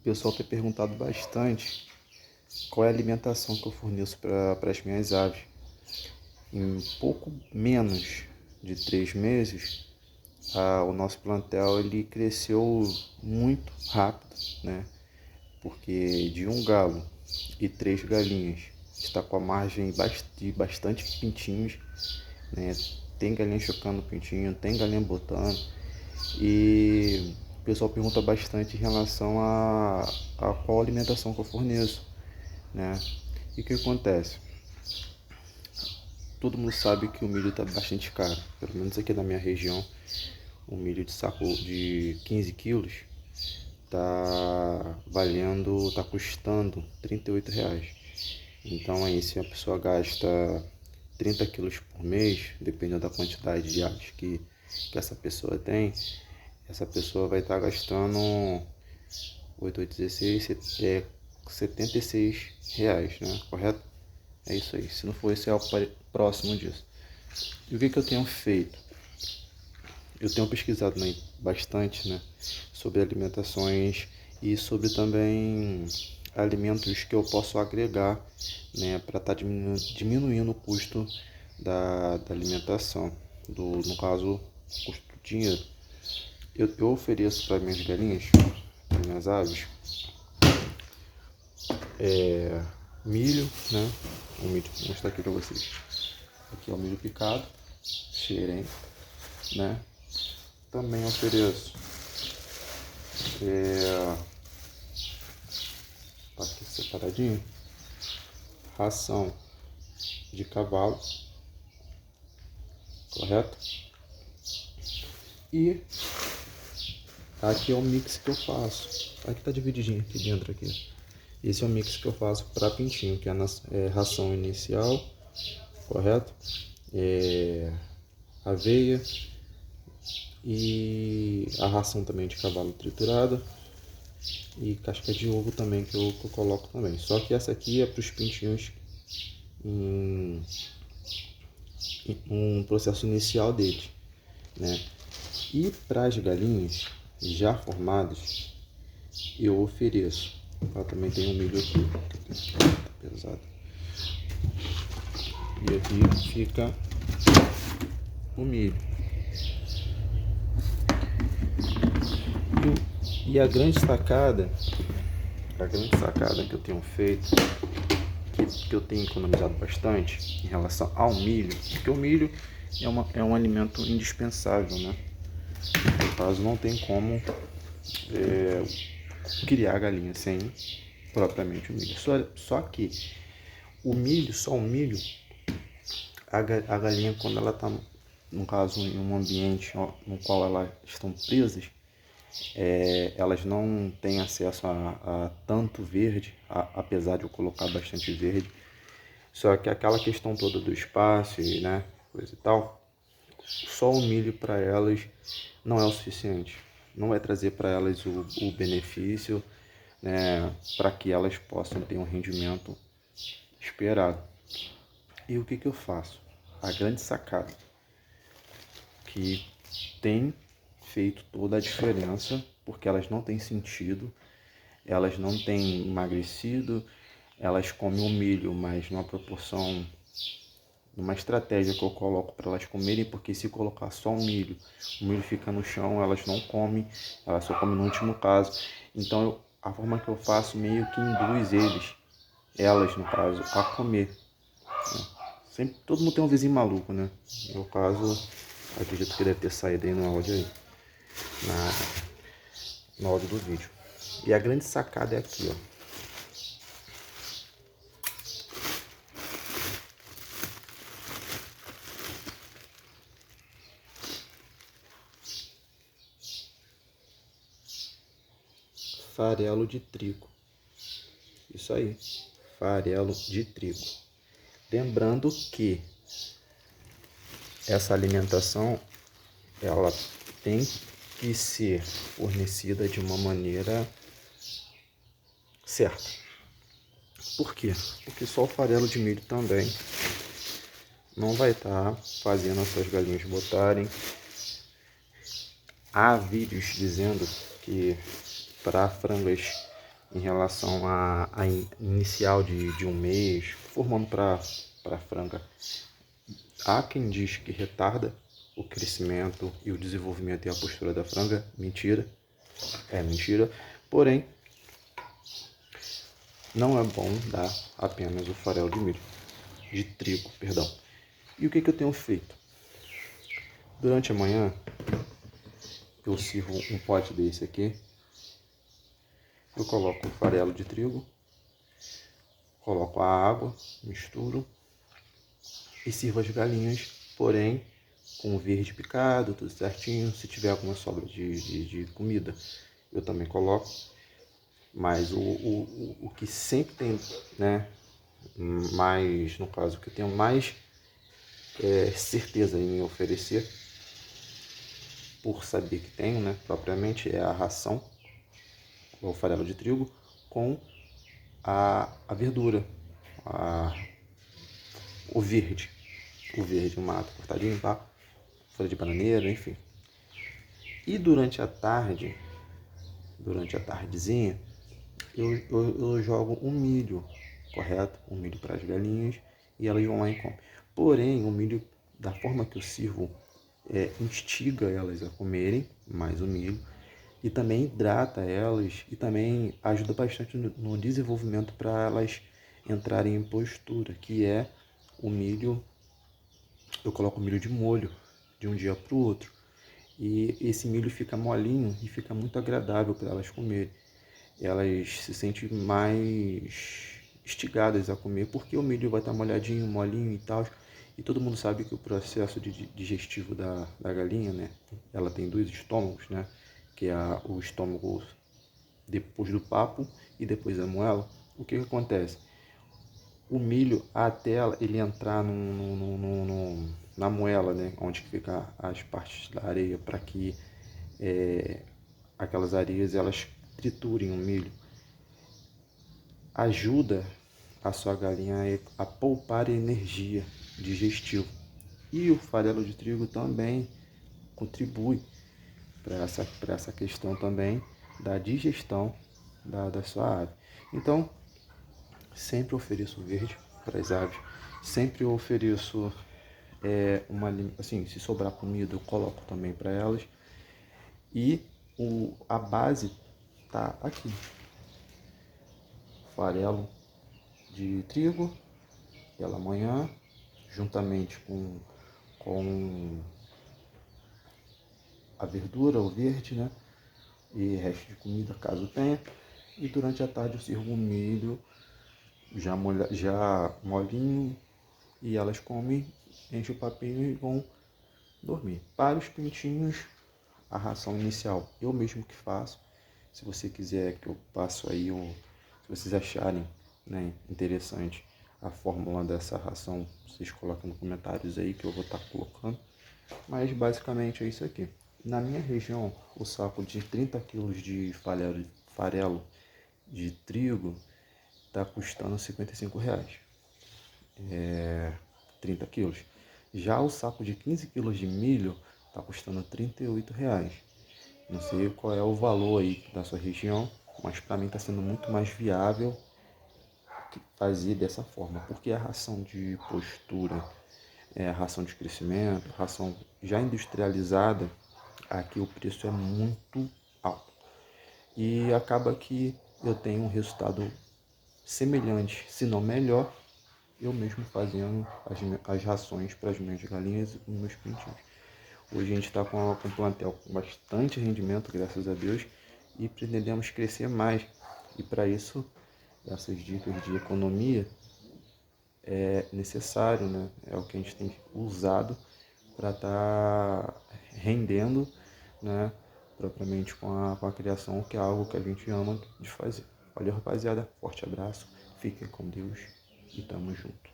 pessoal tem perguntado bastante qual é a alimentação que eu forneço para as minhas aves. Em pouco menos de 3 meses, o nosso plantel ele cresceu muito rápido, né? Porque de um galo e 3 galinhas está com a margem de bastante pintinhos, né? Tem galinha chocando pintinho, tem galinha botando, e o pessoal pergunta bastante em relação a qual alimentação que eu forneço, né? E o que acontece? Todo mundo sabe que o milho está bastante caro, pelo menos aqui na minha região. Um milho de saco de 15 quilos tá custando R$ 38. Então aí, se a pessoa gasta 30 quilos por mês, dependendo da quantidade de aves que essa pessoa tem, essa pessoa vai estar gastando 8, 8, 16, R$ 76, né? Correto? É isso aí. Se não for esse, é algo próximo disso. E o que eu tenho feito? Eu tenho pesquisado bastante, né, sobre alimentações e sobre também alimentos que eu posso agregar, né, para estar diminuindo o custo da alimentação, no caso, o custo do dinheiro. Eu ofereço para minhas galinhas, para minhas aves, milho, né? O milho, vou mostrar aqui para vocês. Aqui é o milho picado, xerém, né? Também ofereço tá aqui separadinho, ração de cavalo, correto? E aqui é o mix que eu faço. Aqui tá divididinho aqui dentro aqui. Esse é o mix que eu faço para pintinho, que é ração inicial, correto? Aveia e a ração também de cavalo triturada e casca de ovo também que eu coloco também. Só que essa aqui é para os pintinhos em um processo inicial deles, né? E para as galinhas já formadas, eu ofereço. Também tem um milho aqui, tá pesado. E aqui fica o milho. E a grande sacada que eu tenho feito, que eu tenho economizado bastante em relação ao milho, porque o milho é um alimento indispensável, né? No caso, não tem como criar galinha sem propriamente o milho. Só que só o milho, a galinha, quando ela está, no caso, em um ambiente no qual elas estão presas, elas não têm acesso a tanto verde, apesar de eu colocar bastante verde. Só que aquela questão toda do espaço, né, coisa e tal, só o milho para elas não é o suficiente. Não vai trazer para elas o benefício, né, para que elas possam ter um rendimento esperado. E o que eu faço? A grande sacada que tem feito toda a diferença, porque elas não têm sentido, elas não têm emagrecido, elas comem o milho, mas numa proporção, numa estratégia que eu coloco para elas comerem, porque se colocar só o milho fica no chão, elas não comem, elas só comem no último caso. Então a forma que eu faço meio que induz elas no caso, a comer, né? Sempre, todo mundo tem um vizinho maluco, né? No meu caso, acredito que deve ter saído aí no áudio aí, no áudio do vídeo. E a grande sacada é aqui, ó. Farelo de trigo. Isso aí, farelo de trigo. Lembrando que essa alimentação, ela tem que ser fornecida de uma maneira certa. Por quê? Porque só o farelo de milho também não vai estar fazendo as suas galinhas botarem. Há vídeos dizendo que para frangas em relação a inicial de um mês, formando para a franga. Há quem diz que retarda o crescimento e o desenvolvimento e a postura da franga. Mentira, é mentira. Porém, não é bom dar apenas o farelo de trigo, perdão. E o que eu tenho feito? Durante a manhã, eu sirvo um pote desse aqui, eu coloco o farelo de trigo, coloco a água, misturo e sirvo as galinhas, porém com o verde picado, tudo certinho. Se tiver alguma sobra de comida, eu também coloco. Mas o que sempre tem, né, mais, no caso, que eu tenho mais certeza em oferecer, por saber que tenho, né, propriamente, é a ração, o farelo de trigo, com a verdura, a, o verde, o mato cortadinho, tá? Folha de bananeira, enfim. E durante a tardezinha, eu jogo um milho, correto? Um milho para as galinhas e elas vão lá e comem. Porém, o milho, da forma que eu sirvo, instiga elas a comerem mais o milho e também hidrata elas e também ajuda bastante no desenvolvimento para elas entrarem em postura, que é o milho. Eu coloco o milho de molho de um dia para o outro e esse milho fica molinho e fica muito agradável para elas comerem. Elas se sentem mais instigadas a comer porque o milho vai estar molhadinho, molinho e tal. E todo mundo sabe que o processo digestivo da galinha, né? Ela tem dois estômagos, né? Que é o estômago depois do papo e depois a moela. O que acontece? O milho, até ele entrar na moela, né? Onde fica as partes da areia, para que aquelas areias elas triturem o milho, ajuda a sua galinha a poupar energia digestiva. E o farelo de trigo também contribui para essa questão também da digestão da sua ave. Então, sempre ofereço verde para as aves, sempre ofereço assim, se sobrar comida eu coloco também para elas. E a base tá aqui: farelo de trigo pela manhã, juntamente com a verdura, o verde, né? E resto de comida, caso tenha. E durante a tarde eu sirvo o milho já molinho e elas comem, enchem o papinho e vão dormir. Para os pintinhos, a ração inicial eu mesmo que faço. Se você quiser que eu passo aí, se vocês acharem, né, interessante a fórmula dessa ração, vocês colocam nos comentários aí que eu vou estar colocando. Mas basicamente é isso aqui. Na minha região, o saco de 30 quilos de farelo de trigo está custando R$ 55. 30 quilos. Já o saco de 15 quilos de milho está custando R$ 38. Não sei qual é o valor aí da sua região, mas para mim está sendo muito mais viável fazer dessa forma, porque a ração de postura, a ração de crescimento, ração já industrializada, aqui o preço é muito alto. E acaba que eu tenho um resultado semelhante, se não melhor, eu mesmo fazendo as rações para as minhas galinhas e meus pintinhos. Hoje a gente está com um plantel com bastante rendimento, graças a Deus, e pretendemos crescer mais. E para isso, essas dicas de economia é necessário, né? É o que a gente tem usado para estar rendendo, né? Propriamente com a criação, que é algo que a gente ama de fazer. Valeu, rapaziada. Forte abraço. Fiquem com Deus e tamo junto.